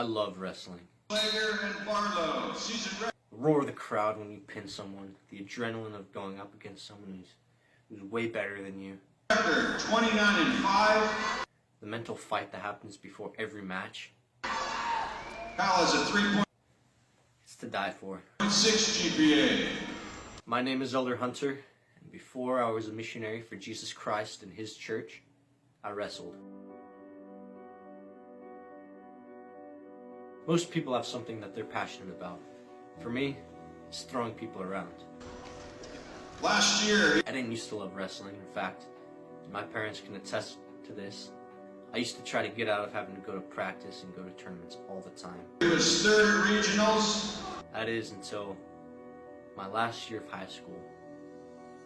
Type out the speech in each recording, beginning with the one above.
I love wrestling. Slager and Barlow, The roar of the crowd when you pin someone, the adrenaline of going up against someone who's way better than you. record 29-5. The mental fight that happens before every match. Cal has a 3.6 It's to die for. GPA. My name is Elder Hunter, and before I was a missionary for Jesus Christ and His church, I wrestled. Most people have something that they're passionate about. For me, it's throwing people around. Last year, I didn't used to love wrestling. In fact, my parents can attest to this. I used to try to get out of having to go to practice and go to tournaments all the time. he was third at regionals. That is until my last year of high school.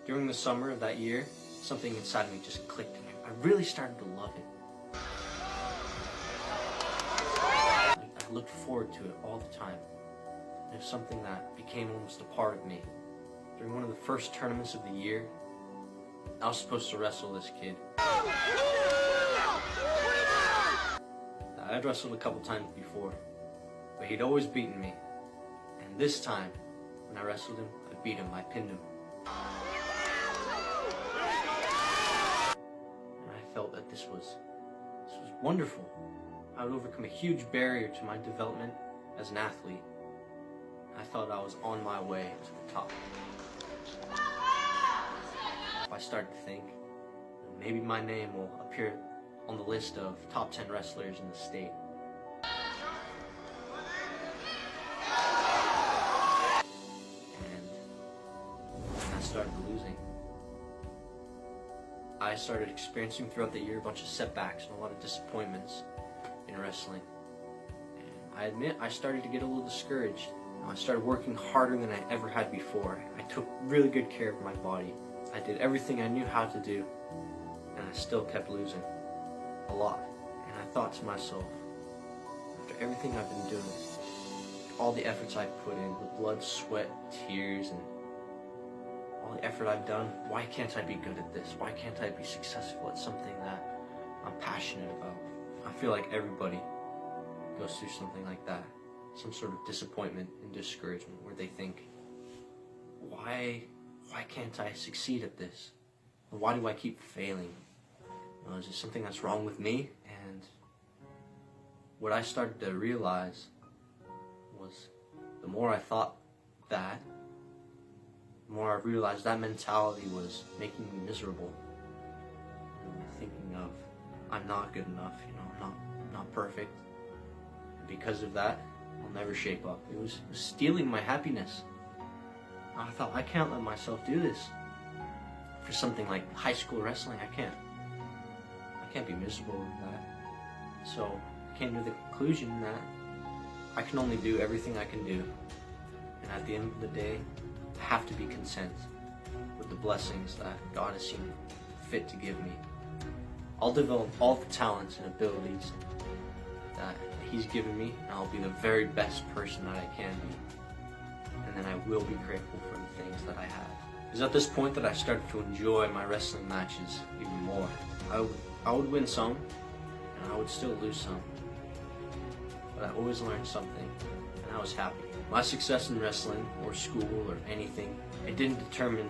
During the summer of that year, something inside me just clicked and I really started to love it. I looked forward to it all the time. It was something that became almost a part of me. During one of the first tournaments of the year, I was supposed to wrestle this kid. I'd wrestled a couple times before, but he'd always beaten me. And this time, when I wrestled him, I beat him, I pinned him. And I felt that this was wonderful. I would overcome a huge barrier to my development as an athlete. I felt I was on my way to the top. I started to think maybe my name will appear on the list of top 10 wrestlers in the state. And I started losing. I started experiencing throughout the year a bunch of setbacks and a lot of disappointments in wrestling. And I admit I started to get a little discouraged. I started working harder than I ever had before. I took really good care of my body. I did everything I knew how to do, and I still kept losing. A lot. And I thought to myself, after everything I've been doing, all the efforts I've put in, the blood, sweat, tears, and all the effort I've done, why can't I be good at this? Why can't I be successful at something that I'm passionate about? I feel like everybody goes through something like that. Some sort of disappointment and discouragement where they think, why can't I succeed at this? Why do I keep failing? Is there something that's wrong with me? And what I started to realize was the more I thought that, the more I realized that mentality was making me miserable. Thinking of, I'm not good enough, I'm not perfect. And because of that, I'll never shape up. It was stealing my happiness. I thought, I can't let myself do this. For something like high school wrestling, I can't be miserable with that. So I came to the conclusion that I can only do everything I can do. And at the end of the day, I have to be content with the blessings that God has seen fit to give me. I'll develop all the talents and abilities that He's given me, and I'll be the very best person that I can be. And then I will be grateful for the things that I have. It was at this point that I started to enjoy my wrestling matches even more. I would win some, and I would still lose some. But I always learned something, and I was happy. My success in wrestling, or school, or anything, it didn't determine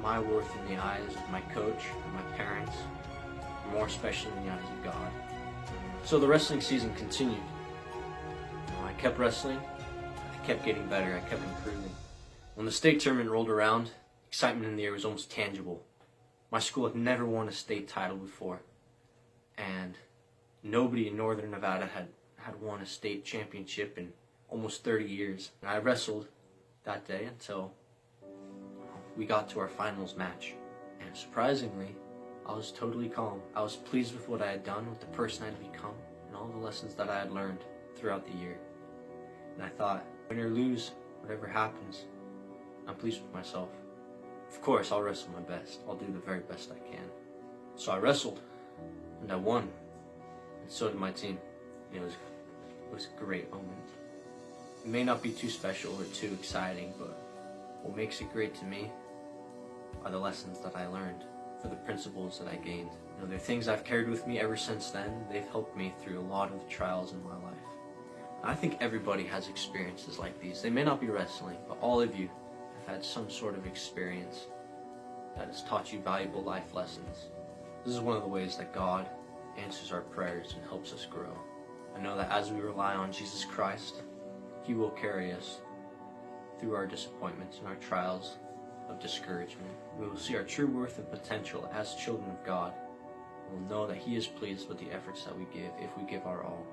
my worth in the eyes of my coach, or my parents, or more especially in the eyes of God. So the wrestling season continued. I kept wrestling, I kept getting better, I kept improving. When the state tournament rolled around, excitement in the air was almost tangible. My school had never won a state title before, and nobody in Northern Nevada had won a state championship in almost 30 years. And I wrestled that day until we got to our finals match. And surprisingly, I was totally calm. I was pleased with what I had done, with the person I had become, and all the lessons that I had learned throughout the year. And I thought, win or lose, whatever happens, I'm pleased with myself. Of course, I'll wrestle my best. I'll do the very best I can. So I wrestled, and I won. And so did my team. It was a great moment. It may not be too special or too exciting, but what makes it great to me are the lessons that I learned for the principles that I gained. You know, they're things I've carried with me ever since then. They've helped me through a lot of the trials in my life. I think everybody has experiences like these. They may not be wrestling, but all of you have had some sort of experience that has taught you valuable life lessons. This is one of the ways that God answers our prayers and helps us grow. I know that as we rely on Jesus Christ, He will carry us through our disappointments and our trials of discouragement. We will see our true worth and potential as children of God. We will know that He is pleased with the efforts that we give if we give our all.